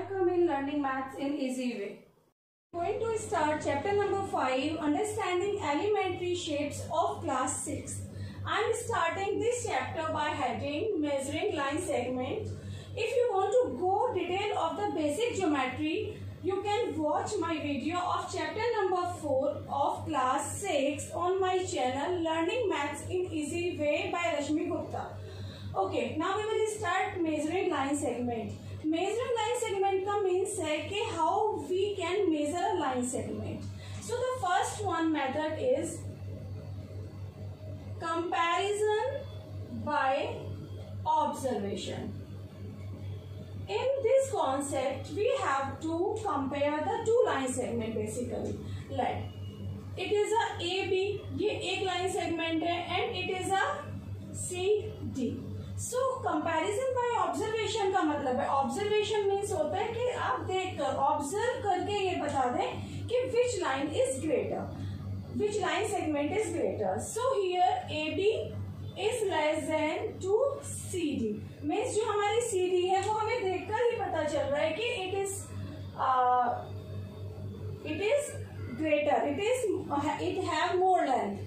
Welcome in learning maths in easy way. Going to start chapter number 5, understanding elementary shapes of class 6. I am starting this chapter by heading measuring line segment. If you want to go detail of the basic geometry, you can watch my video of chapter number 4 of class 6 on my channel Learning Maths in Easy Way by Rashmi Gupta. Okay, now we will start measuring line segment. Measuring line segment का means है कि how we can measure a line segment. So the first one method is comparison by observation. In this concept, we have to compare the two line segment basically. Like it is a AB, ये एक line segment है, and it is a CD. So comparison by observation का मतलब है, observation means होता है कि आप देखकर observe करके ये बता दें कि which line is greater, which line segment is greater. So here AB is less than to CD. means जो हमारी CD है वो हमें देखकर ही पता चल रहा है कि it is greater, it have more length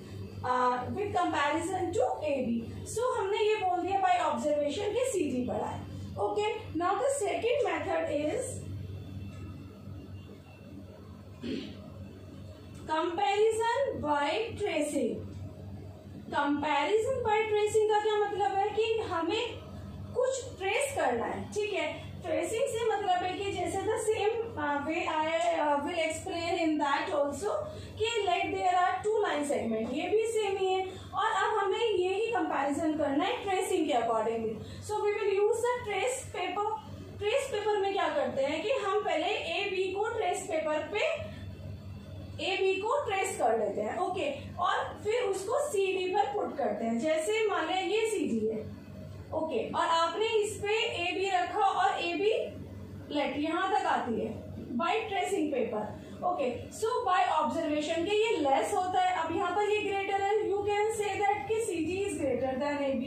with comparison to AB. So हमने ये बोल दिया by observation कि CD बड़ा है. Okay, now the second method is comparison by tracing. Comparison by tracing का क्या मतलब है कि हमें कुछ ट्रेस करना है. ठीक है, ट्रेसिंग से मतलब है कि जैसे the same way I will explain in that also कि like there are two line segment, ये भी सेम ही है और अब हमें ये ही कंपैरिजन करना है ट्रेसिंग के accordingly. So we will use the trace paper. Trace paper में क्या करते हैं कि हम पहले ए बी को ट्रेस पेपर पे AB को ट्रेस कर लेते हैं. ओके, और फिर उसको CD पर पुट करते हैं. जैसे मान लें ये CD है. ओके, और आपने इस पे AB रखा और AB लेट यहाँ तक आती है by tracing paper. Okay, so by observation के ये लेस होता है. अब यहाँ पर ये ग्रेटर है, यू कैन से दैट कि CD is greater then AB.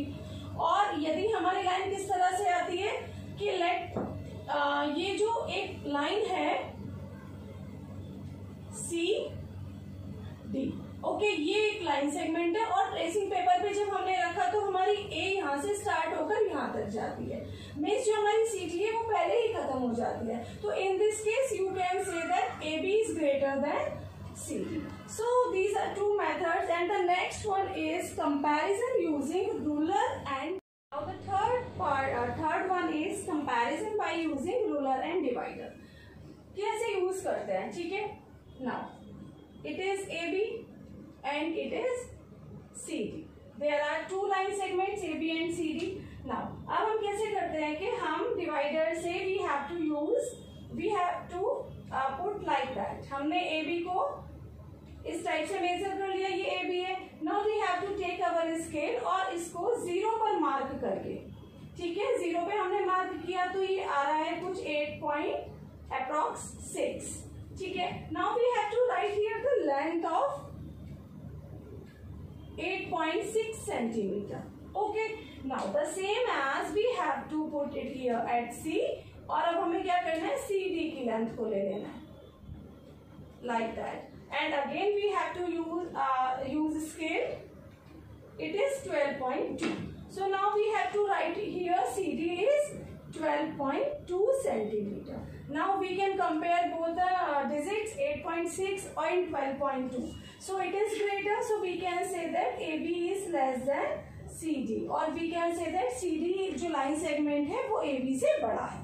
और यदि हमारी लाइन किस तरह से आती है कि लेट ये जो एक लाइन है CD. ओके, ये एक लाइन सेगमेंट है और ट्रेसिंग पेपर पे जब हमने रखा तो हमारी ए यहाँ से स्टार्ट होकर यहाँ तक जाती है. मीन्स जो हमारी CD है वो पहले ही खत्म हो जाती है. तो in this case you can say that AB is greater then CD. So these are two methods and the next one is comparison using ruler and now the third one is comparison by using ruler and divider. कैसे use करते हैं? ठीक है, now it is AB and it is CD. There are two line segments AB and CD. Now अब हम कैसे करते हैं कि हम डिवाइडर से we have to put like that. हमने AB को इस टाइप से मेजर कर लिया, ये AB है. Now we have to take our scale और इसको 0 पर मार्क करके, ठीक है, 0 पे हमने मार्क किया तो ये आ रहा है कुछ 8.6. ठीक है, now we have to write here the length of 8.6 centimeter. Okay, now the same as we have to put it here at C. और अब हमें क्या करना है, CD की लेंथ को ले लेना है like that. And again we have to use scale. It is 12.2. So now we have to write here CD is 12.2 centimeter. Now we can compare both the digits 8.6 and 12.2. So it is greater. So we can say that AB is less than CD. और we can say that CD जो line segment है वो AB से बड़ा है.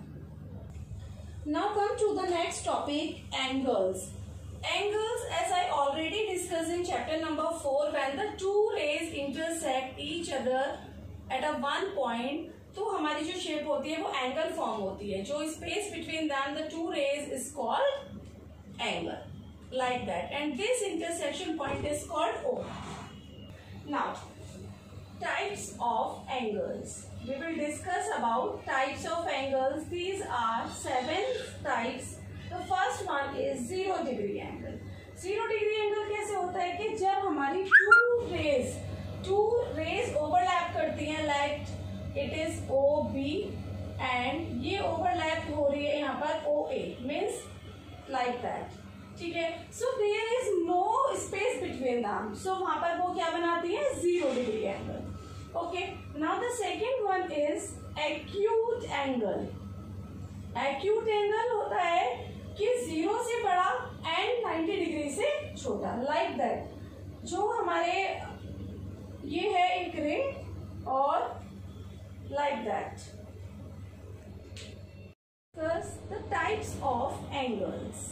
Now come to the next topic, angles. Angles, as I already discussed in chapter number 4, when the two rays intersect each other at a one point, तो हमारी जो shape होती है वो एंगल फॉर्म होती है. जो space between them the two rays is called angle like that and this intersection point is called O. Now types of angles. We will discuss about types of angles. These are 7 types. The first one is 0 degree angle. 0 degree angle कैसे होता है कि जब हमारी to raise overlap करती हैं, like it is OB and ये overlap हो रही है यहाँ पर OA, मीन्स लाइक दैट, ठीक है। So there is no space between them, so वहां पर वो क्या बनाती है, 0 degree angle. Okay, now the second one is acute angle. Acute angle होता है कि 0 से बड़ा एंड 90 डिग्री से छोटा, लाइक दैट। जो हमारे ये है एक रे और like that. The types of angles.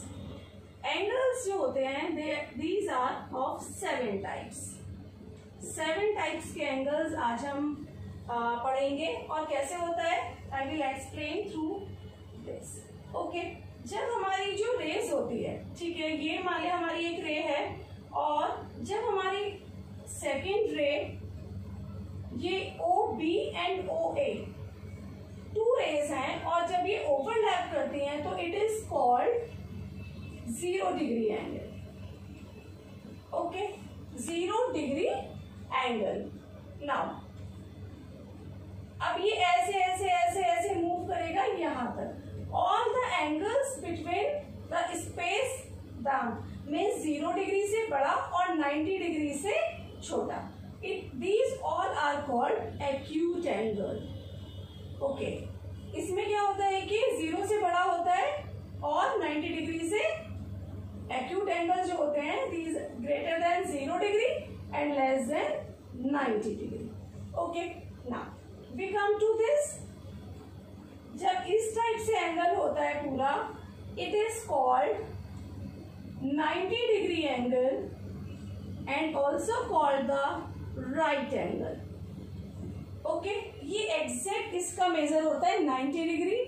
Angles जो होते हैं these are of 7 types. 7 types के एंगल्स आज हम पढ़ेंगे और कैसे होता है I will explain through this. Okay, जब हमारी जो रेज होती है, ठीक है, ये मान लिया हमारी एक रे है और जब हमारी सेकेंड रे ये OB एंड OA 2 रेज हैं और जब ये ओवरलैप करती हैं तो it is called 0 degree angle. Okay, 0 degree angle. Now अब ये ऐसे ऐसे ऐसे ऐसे मूव करेगा यहां तक। All the angles between the space them means 0 degree से बड़ा और 90 डिग्री से छोटा, these all are called acute angle। Okay, इसमें क्या होता है कि 0 से बड़ा होता है और 90 डिग्री से acute एंगल जो होते हैं these greater than 0 degree and less than 90 degree. Okay, now we come to this। जब इस टाइप से एंगल होता है पूरा, it is called 90 degree angle and also called the right angle। Okay, ये एग्जैक्ट इसका मेजर होता है 90 डिग्री।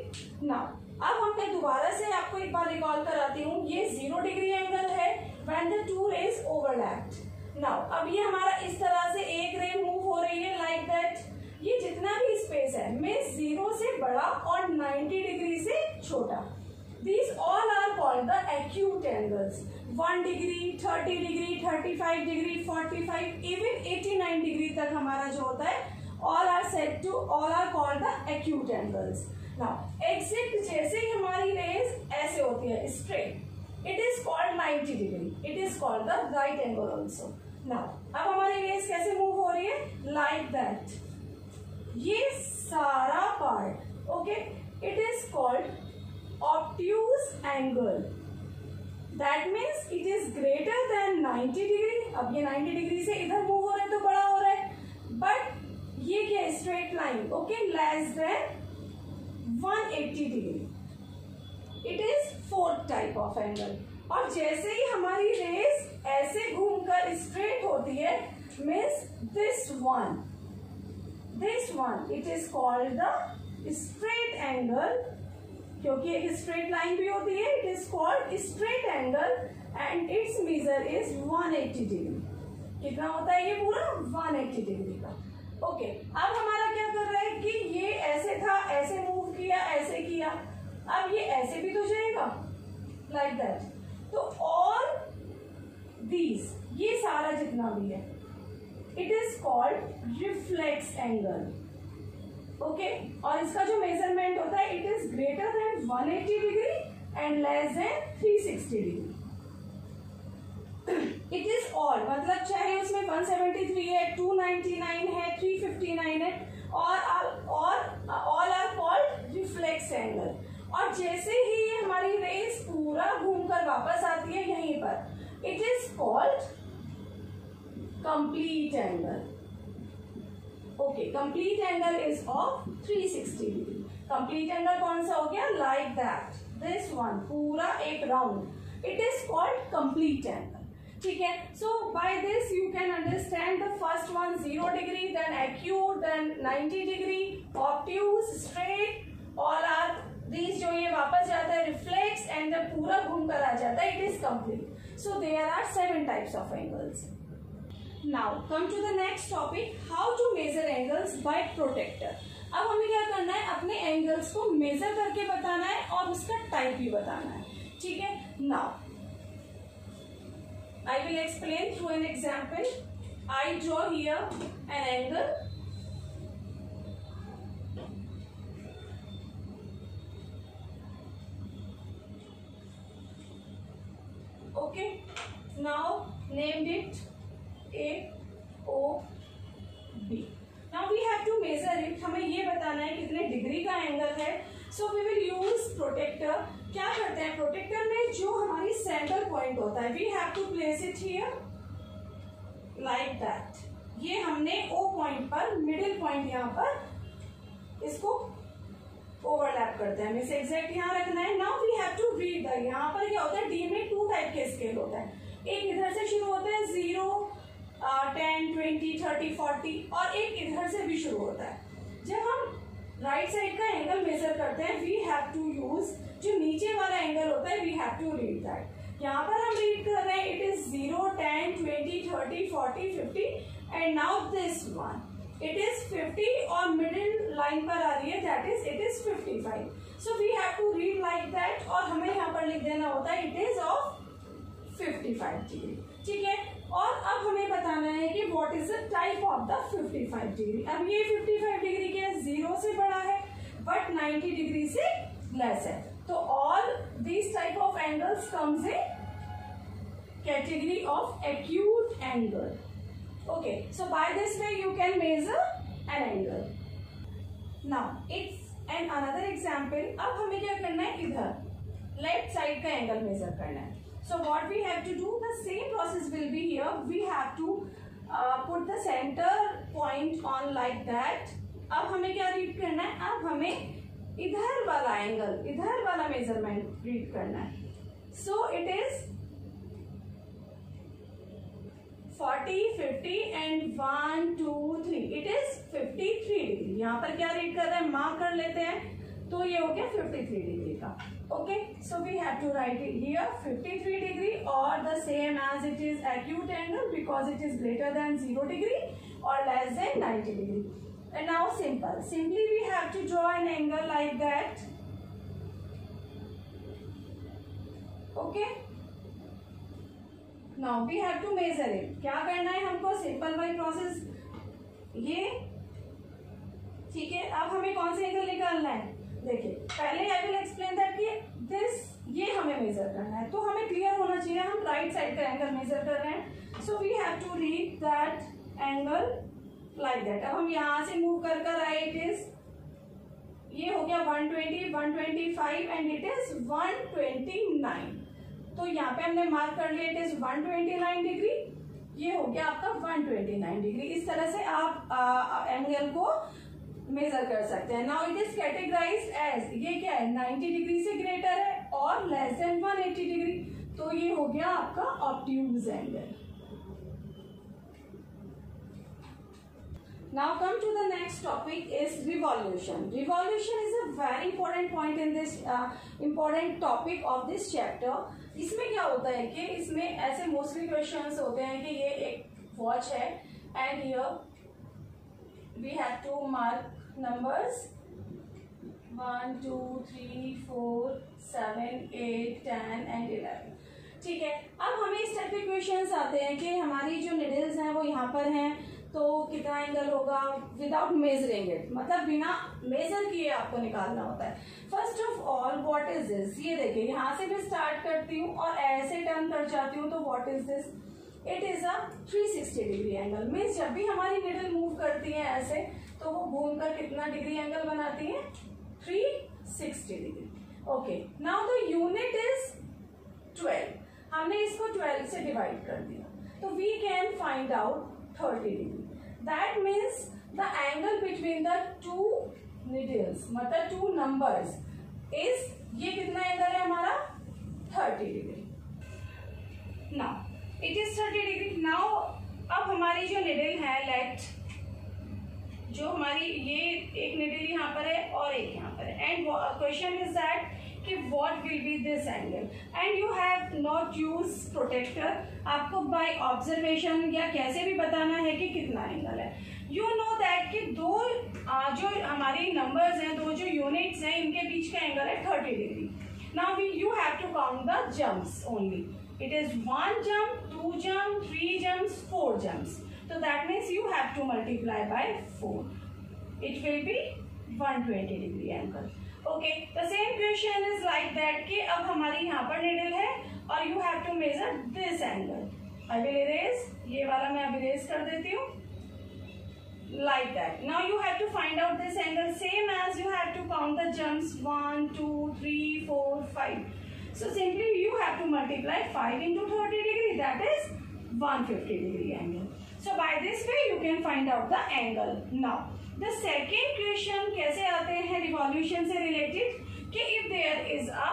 नाउ अब हम मैं दोबारा से आपको एक बार रिकॉल कराती हूँ। ये 0 डिग्री एंगल है when the 2 rays overlapped. Now अब ये हमारा इस तरह से एक रे मूव हो रही है लाइक दैट। ये जितना भी स्पेस है मीन्स 0 से बड़ा और 90 डिग्री से छोटा। These all are called the acute angles। 1 degree, 30 degree, 35 degree, 45, even 89 degree तक हमारा जो होता है all are called the acute angles। Now exact जैसे ही हमारी रेज ऐसे होती है straight, it is called 90 degree, it is called the right angle also। Now अब हमारी रेज कैसे मूव हो रही है, like that। ये सारा part okay, it is called obtuse angle। That means it is greater than 90 degree. अब ये 90 डिग्री से इधर मूव हो रहा है तो बड़ा हो रहा है, बट ये क्या है, straight line. Okay, less than 180 degree. It is 4th type of angle. और जैसे ही हमारी रेस ऐसे घूमकर स्ट्रेट होती है means this one it is called the straight angle, क्योंकि एक स्ट्रेट लाइन भी होती है। It is called straight angle and it's measure is 180 degree. कितना होता है ये पूरा, 180 डिग्री का। ओके, अब हमारा क्या कर रहा है कि ये ऐसे था, ऐसे मूव किया, ऐसे किया, अब ये ऐसे भी तो जाएगा लाइक दैट। तो ऑल दीज, ये सारा जितना भी है it is called reflex angle. Okay, और इसका जो मेजरमेंट होता है it is greater then 180 degree and less than 360 degree. It is all, मतलब चाहे उसमें 173 है, 299 है, 359 है, और all are called reflex angle. और जैसे ही ये हमारी रेस पूरा घूमकर वापस आती है यहीं पर, it is called complete angle. Okay, complete angle is of 360 degree. Complete angle कौन सा हो गया, लाइक दैट, दिस वन, पूरा एक round, it is called complete angle. ठीक है, so by this you can understand the first one 0 degree, then acute, then 90 degree, obtuse, straight, all are these, जो ये वापस जाता है रिफ्लेक्स, एंड जब पूरा घूम कर आ जाता है it is complete. So there are 7 types of angles. Now come to the next topic, how to measure angles by protractor. अब हमें क्या करना है, अपने एंगल्स को मेजर करके बताना है और उसका टाइप भी बताना है। ठीक है, now I will explain through an example। I draw here an angle okay, now named it AOB. Now we have to measure it. हमें ये बताना है कितने डिग्री का एंगल है. So we will use protractor. क्या करते हैं प्रोटेक्टर में, जो हमारी सेंटर पॉइंट होता है, we have to place it here like that. ये हमने O पॉइंट पर, मिडिल पॉइंट यहाँ पर इसको ओवरलैप करते हैं, हमें एग्जैक्ट यहाँ रखना है. Now we have to read the, यहाँ पर क्या होता है, डी में 2 टाइप के स्केल होता है. एक इधर से शुरू होता है 0, 10, 20, 30, 40, और एक इधर से भी शुरू होता है. जब हम राइट साइड का एंगल मेजर करते हैं, वी हैव टू यूज जो नीचे वाला एंगल होता है, we have to read that. यहाँ पर हम रीड कर रहे हैं, it is 0, 10, 20, 30, 40, 50 and now this one it is 50 और मिडिल लाइन पर आ रही है, that is it is 55. So we have to read like that, और हमें यहाँ पर लिख देना होता है इट इज ऑफ 55 डिग्री. ठीक है, और अब हमें बताना है कि what is the type of the 55 degree. अब ये 55 डिग्री के 0 से बड़ा है बट 90 डिग्री से लेस है. तो all these type of angles comes in category of acute angle. Okay, so by this way you can measure an angle. Now it's an another example. अब हमें क्या करना है, इधर लेफ्ट साइड का एंगल मेजर करना है. So what we have to do, the same process will be here. We have to put the center point on like that. अब हमें क्या रीड करना है, अब हमें इधर वाला एंगल, इधर वाला मेजरमेंट रीड करना है. So it is 40, 50 and 1, 2, 3. It is 53 degree. यहाँ पर क्या रीड कर रहे हैं, मार्क कर लेते हैं, तो ये हो गया 53 डिग्री का. Okay, so we have to write it here 53 degree और the same as it is acute angle because it is greater than 0 degree और less than 90 degree. And now simple, simply we have to draw an angle like that. Okay, now we have to measure it. क्या करना है हमको, simple by process ये. ठीक है, अब हमें कौन सा एंगल निकालना है, देखिए पहले आई विल एक्सप्लेन दैट कि दिस ये हमें मेजर करना है. तो हमें क्लियर होना चाहिए हम राइट साइड का एंगल मेजर कर रहे हैं. So we have to read that angle like that. अब हम यहाँ से मूव कर कर आए, इट इज ये हो गया 120, 125 एंड इट इज 129. तो यहाँ पे हमने मार्क कर लिया, इट इज 129 डिग्री. ये हो गया आपका 129 डिग्री. इस तरह से आप एंगल को मेजर कर सकते हैं. Now it is categorized as, ये क्या है, 90 डिग्री से ग्रेटर है और लेस देन 180 डिग्री. तो ये हो गया आपका obtuse angle. Now come to the next topic is revolution. Revolution is a very important point in this important topic of this chapter. इसमें क्या होता है कि इसमें ऐसे मोस्टली क्वेश्चंस होते हैं कि ये एक वॉच है and here we have to mark numbers 1, 2, 3, 4, 7, 8, 10 and 11. ठीक है, अब हमें इस टाइप के क्वेश्चंस आते हैं कि हमारी जो निडल्स हैं वो यहाँ पर हैं, तो कितना एंगल होगा विदाउट मेजरिंग इट, मतलब बिना मेजर किए आपको निकालना होता है. First of all what is this, ये देखिए यहाँ से मैं स्टार्ट करती हूँ और ऐसे टर्न कर जाती हूँ. तो what is this, it is a 360 degree angle. Means जब भी हमारी निडल मूव करती है ऐसे, तो वो घूमकर कितना डिग्री एंगल बनाती है, 360 degree. Okay, now the unit is 12. हमने इसको 12 से डिवाइड कर दिया, तो we can find out 30 degree. That means the angle between the two needles, मतलब टू नंबर्स इज, ये कितना एंगल है हमारा, 30 degree. Now it is 30 degree. Now अब हमारी जो निडल है लेफ्ट, जो हमारी ये एक निडल यहाँ पर है और एक यहाँ पर है, एंड क्वेश्चन इज दैट कि what will be this angle and you have not used protector. आपको by observation या कैसे भी बताना है कि कितना एंगल है. You know that कि दो जो हमारी नंबर्स हैं, दो जो यूनिट्स हैं, इनके बीच का एंगल है 30 degree. Now you have to count the jumps only. It is 1 jump, 2 jump, 3 jumps, 4 jumps. So that means you have to multiply by 4. It will be 120 degree angle. Okay, the same question is like that कि अब हमारी यहाँ पर needle है और you have to measure this angle. I will erase, ये वाला मैं अब इरेज कर देती हूँ. Like that. Now you have to find out this angle, same as you have to count the jumps 1, 2, 3, 4, 5. So simply you have to multiply 5 into 30 degree, that is 150 degree angle. So by this way you can find out the angle. Now the second question कैसे आते हैं revolution से related, कि if there is a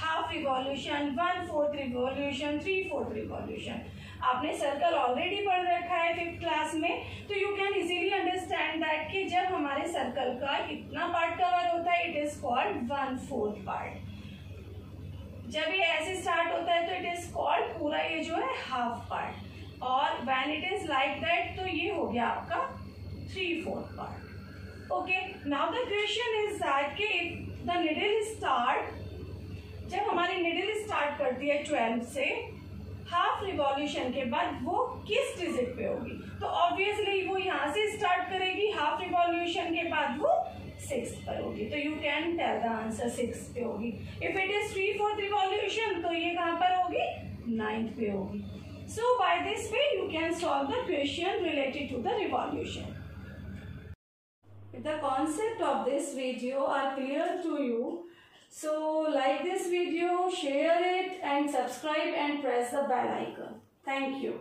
half revolution, 1/4 revolution, 3/4 revolution. आपने circle already पढ़ रखा है 5th class में, तो you can easily understand that कि जब हमारे सर्कल का इतना पार्ट कवर होता है इट इज कॉल्ड 1/4 पार्ट. जब ये ऐसे स्टार्ट होता है तो इट इज कॉल्ड पूरा ये जो है हाफ पार्ट, और when it is like that तो ये हो गया आपका 3/4 part. Okay, now the question is that कि द निडल स्टार्ट, जब हमारी निडल स्टार्ट करती है 12 से, हाफ रिवॉल्यूशन के बाद वो किस डिजिट पे होगी, तो ऑब्वियसली वो यहाँ से स्टार्ट करेगी, हाफ रिवॉल्यूशन के बाद वो 6 पर होगी, तो you can tell the answer 6 पे होगी. इफ इट इज 3/4 रिवॉल्यूशन तो ये कहाँ पर होगी, 9th पे होगी. So by this way you can solve the question related to the revolution. If the concept of this video are clear to you, so like this video, share it and subscribe and press the bell icon. Thank you.